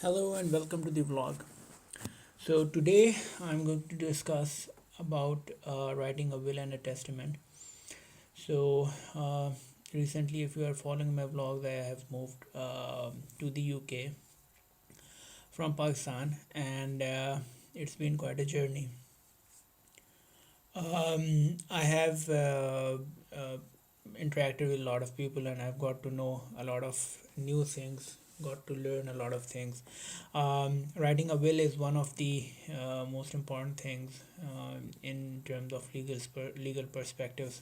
Hello and welcome to the vlog. So today I'm going to discuss about writing a will and a testament. So recently, if you are following my vlogs, I have moved to the UK from Pakistan, and it's been quite a journey. I have interacted with a lot of people, and I've got to know a lot of new things. Got to learn a lot of things. Writing a will is one of the most important things in terms of legal perspectives,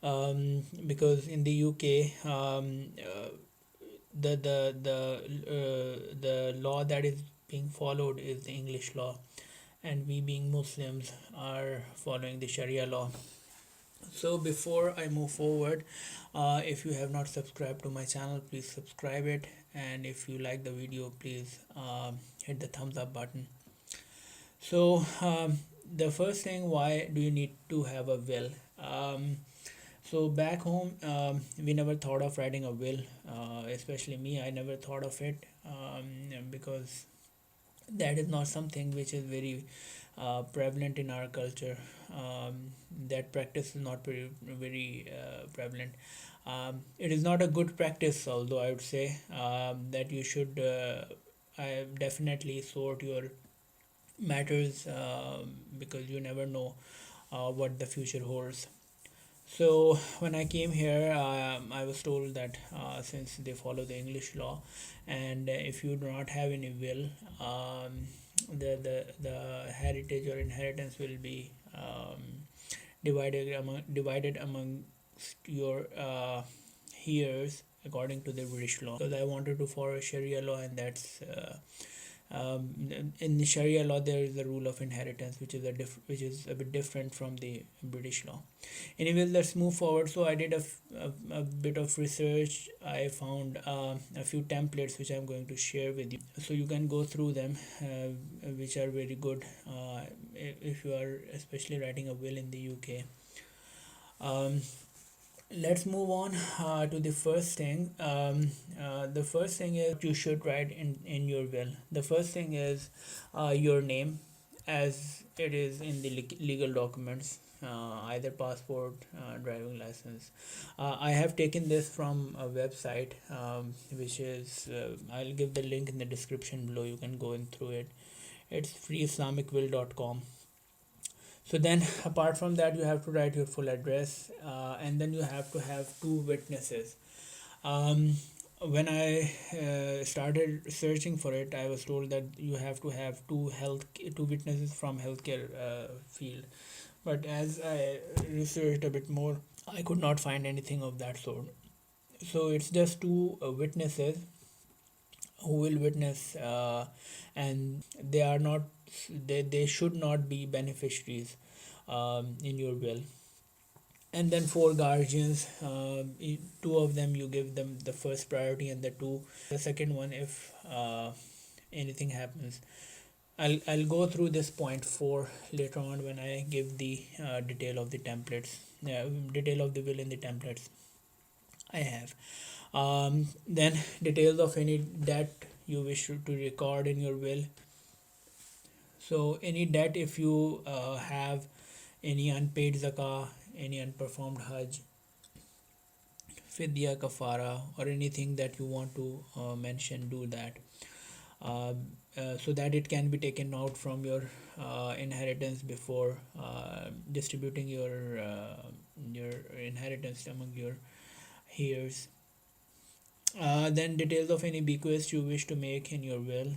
because in the UK, the law that is being followed is the English law, and we being Muslims are following the Sharia law. So before I move forward, if you have not subscribed to my channel, please subscribe it, and if you like the video, please hit the thumbs up button. So the first thing, why do you need to have a will? So back home, we never thought of writing a will, especially me. I never thought of it, because that is not something which is very prevalent in our culture. That practice is not very prevalent. It is not a good practice, although I would say that you should definitely sort your matters, because you never know what the future holds. So when I came here, I was told that since they follow the English law, and if you do not have any will, the heritage or inheritance will be divided among your heirs according to the British law. Because I wanted to follow Sharia law, and that's in the Sharia law there is a rule of inheritance, which is a bit different from the British law. Anyway, let's move forward. So I did a bit of research. I found a few templates which I'm going to share with you, so you can go through them, which are very good if you are especially writing a will in the UK. um, let's move on to the first thing. The first thing is you should write in your will. The first thing is your name, as it is in the legal documents, either passport, driving license. I have taken this from a website, which is, I'll give the link in the description below. You can go in through it. It's freeislamicwill.com. So then, apart from that, you have to write your full address, and then you have to have two witnesses. Um, when I started searching for it, I was told that you have to have two witnesses from healthcare field. But as I researched a bit more, I could not find anything of that sort. So it's just two witnesses who will witness, and they are not, they should not be beneficiaries in your will. And then four guardians, two of them you give them the first priority, and the second one if anything happens. I'll go through this point 4 later on when I give the detail of the templates, detail of the will in the templates I have. Then details of any debt you wish to record in your will. So any debt, if you have any unpaid zakah, any unperformed hajj, fidya, kafara, or anything that you want to mention, do that, so that it can be taken out from your inheritance before distributing your inheritance among your heirs. Then details of any bequest you wish to make in your will.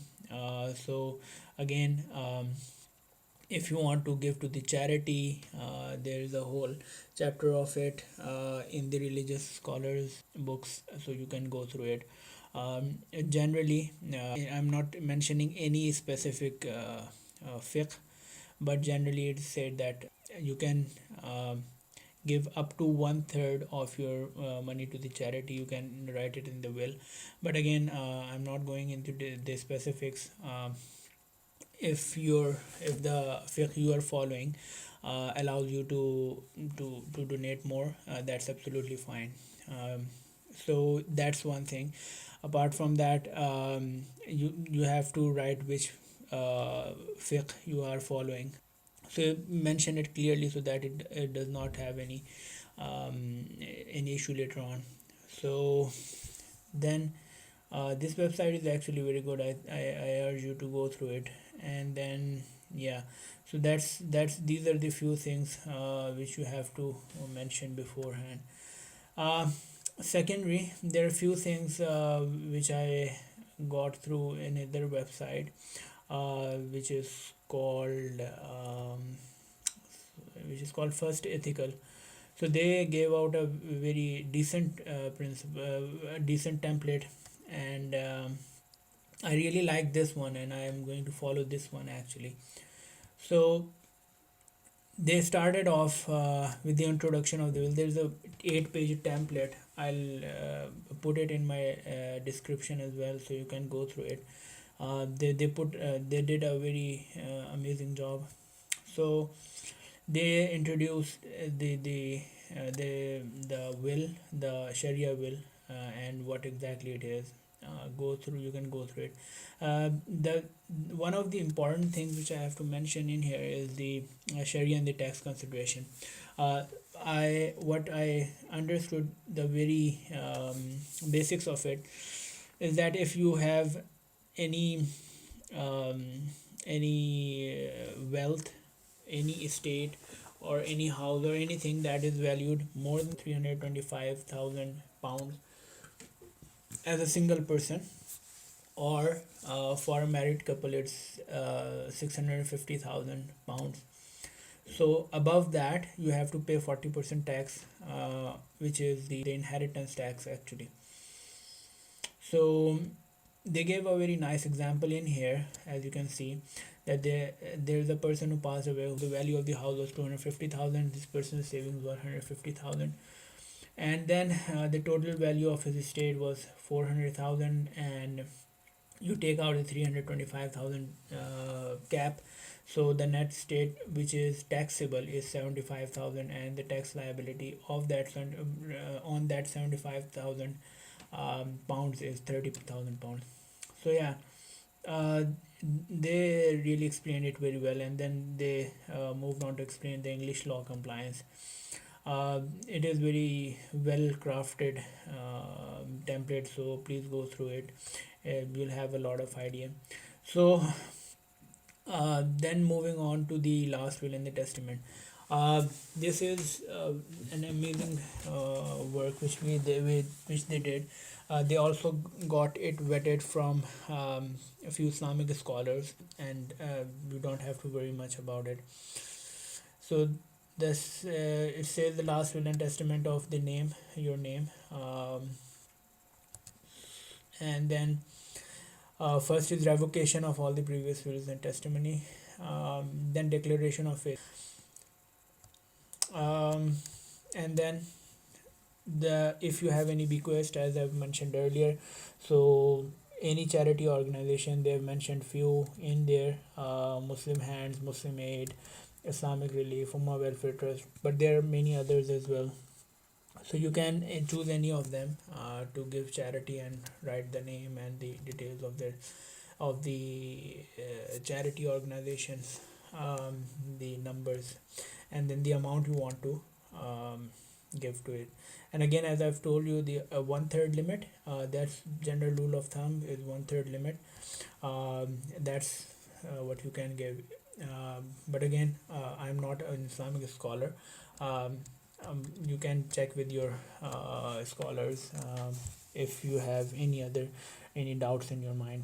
So again, if you want to give to the charity, there is a whole chapter of it in the religious scholars books, so you can go through it. Generally, I'm not mentioning any specific fiqh, but generally it's said that you can give up to one third of your money to the charity. You can write it in the will, but again, I'm not going into the specifics. If the fiqh you are following allows you to donate more, that's absolutely fine. So that's one thing. Apart from that, you have to write which fiqh you are following. So mention it clearly so that it does not have any issue later on. So then this website is actually very good. I urge you to go through it. And then yeah, so that's these are the few things which you have to mention beforehand. uh, Secondary, there are few things which I got through another website, which is called First Ethical. So they gave out a very decent principle, a decent template, and I really like this one, and I am going to follow this one actually. So they started off with the introduction of the will. There's a 8-page template. I'll put it in my description as well, so you can go through it. They did a very amazing job. So they introduced the will, the Sharia will, and what exactly it is. Go through. You can go through it. The One of the important things which I have to mention in here is the Sharia and the tax consideration. Uh, I what I understood the very basics of it is that if you have any um, wealth, any estate, or any house or anything that is valued more than 325,000 pounds as a single person, or for a married couple it's 650,000 pounds. So above that you have to pay 40% tax, which is the inheritance tax actually. So they gave a very nice example in here, as you can see, that there's a person who passed away. The value of the house was 250,000. This person's savings were 150,000, and then the total value of his estate was 400,000, and you take out the 325,000 cap. So the net state which is taxable is 75,000, and the tax liability of that on that 75,000 pounds is 30,000 pounds. So yeah, uh, they really explained it very well, and then they moved on to explain the English law compliance. It is very well crafted template, so please go through it. You'll have a lot of idea. So then moving on to the last will and the testament. This is an amazing work which they did. They also got it vetted from a few Islamic scholars, and you don't have to worry much about it. So this it says the last will and testament of the name, your name, and then first is revocation of all the previous wills and testimony, then declaration of it, um, and then the if you have any bequest, as I've mentioned earlier. So any charity organization, they've mentioned few in there: Muslim Hands, Muslim Aid, Islamic Relief, Ummah Welfare Trust, but there are many others as well. So you can choose any of them to give charity and write the name and the details of the charity organizations, the numbers, and then the amount you want to give to it. And again, as I've told you, the 1/3 limit, that's general rule of thumb is 1/3 limit. That's what you can give. But again, I'm not an Islamic scholar. Um, you can check with your scholars if you have any doubts in your mind.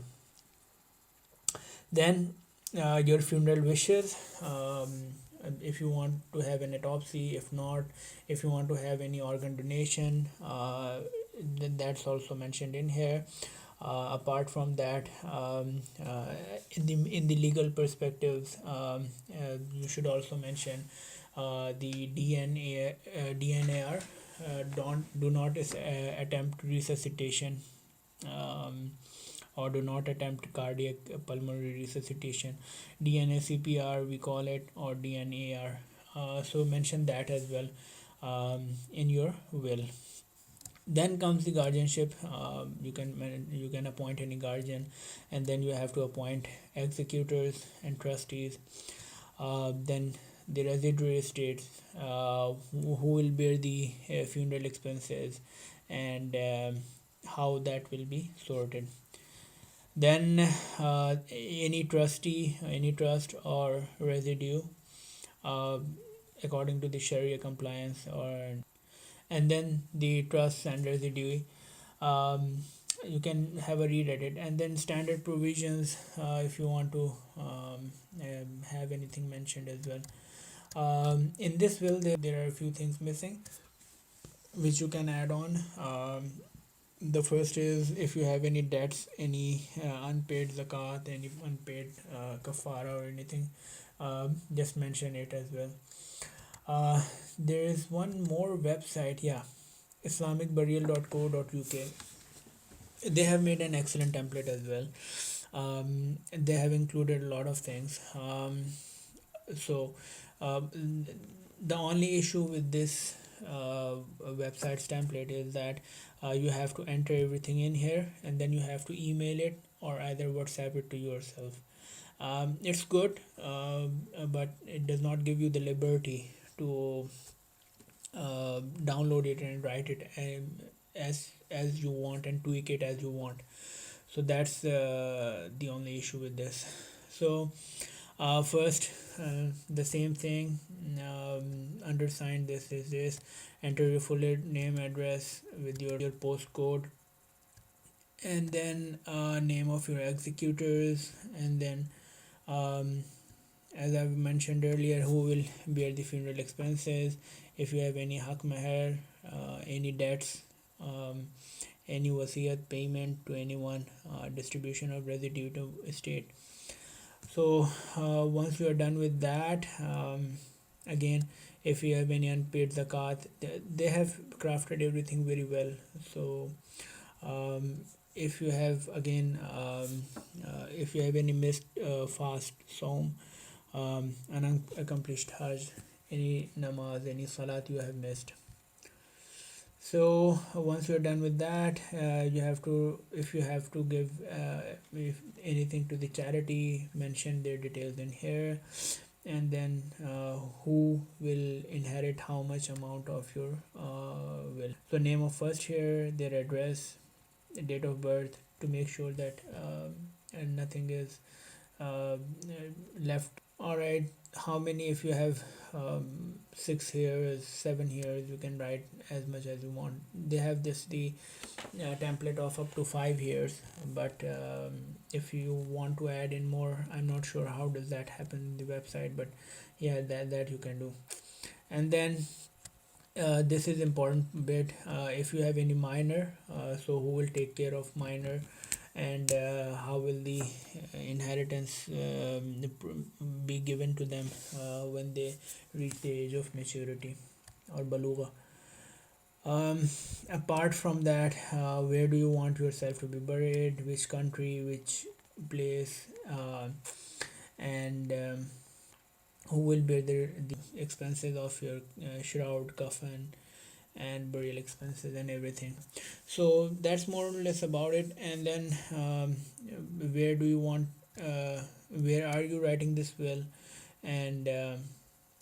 Then your funeral wishes, if you want to have an autopsy, if not, if you want to have any organ donation, that's also mentioned in here. Apart from that, in the legal perspectives, you should also mention the DNAR. Do not attempt resuscitation, um, or do not attempt cardiac pulmonary resuscitation. DNA CPR we call it, or DNAR. So mention that as well in your will. Then comes the guardianship. You can appoint any guardian, and then you have to appoint executors and trustees. Then the residuary estates, who will bear the funeral expenses, and how that will be sorted. Then any trustee, any trust or residue, uh, according to the Sharia compliance, or and then the trusts and residue. Um, you can have a read at it, and then standard provisions, if you want to have anything mentioned as well. In this will, there are a few things missing which you can add on. The first is if you have any debts, any unpaid zakat, any unpaid kafara or anything, just mention it as well. Uh, there is one more website, yeah, islamicburial.co.uk. They have made an excellent template as well. They have included a lot of things. So uh, the only issue with this website's template is that you have to enter everything in here, and then you have to email it or either WhatsApp it to yourself. It's good, but it does not give you the liberty to download it and write it as you want and tweak it as you want. So that's the only issue with this. So first, the same thing, undersigned, this is this. Enter your full name, address with your postcode, and then name of your executors, and then um, as I've mentioned earlier, who will bear the funeral expenses, if you have any hak meher, any debts, um, any wasiyat payment to anyone, distribution of residue to estate. So once you are done with that, again, if you have any unpaid zakat, they have crafted everything very well. So um, if you have again, if you have any missed fast, som, unaccomplished hajj, any namaz, any salat you have missed. So once you're done with that, you have to, if you have to give if anything to the charity, mention their details in here, and then who will inherit how much amount of your will. So name of first here, their address, date of birth, to make sure that and nothing is left. All right, how many, if you have 6 years, 7 years, you can write as much as you want. They have this the template of up to 5 years, but if you want to add in more, I'm not sure how does that happen in the website, but yeah, that you can do. And then this is important bit, if you have any minor, so who will take care of minor, and how will the inheritance be given to them when they reach the age of maturity or baluga. Apart from that, where do you want yourself to be buried, which country, which place, and who will bear the expenses of your shroud, coffin, and burial expenses and everything. So that's more or less about it. And then where do you want, where are you writing this will, and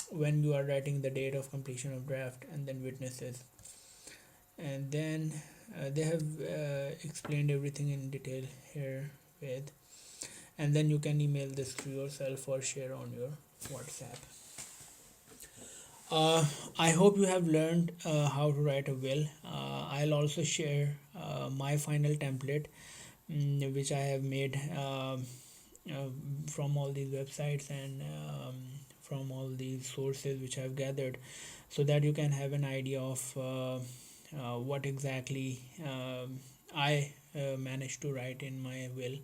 when you are writing the date of completion of draft, and then witnesses. And then they have explained everything in detail here with, and then you can email this to yourself or share on your WhatsApp. uh, I hope you have learned how to write a will. I'll also share my final template, which I have made uh, from all these websites, and from all these sources which I've gathered, so that you can have an idea of what exactly I managed to write in my will.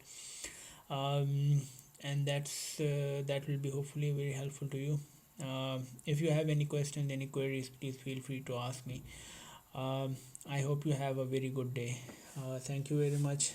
And that will be hopefully very helpful to you. If you have any questions, any queries, please feel free to ask me. I hope you have a very good day. Thank you very much.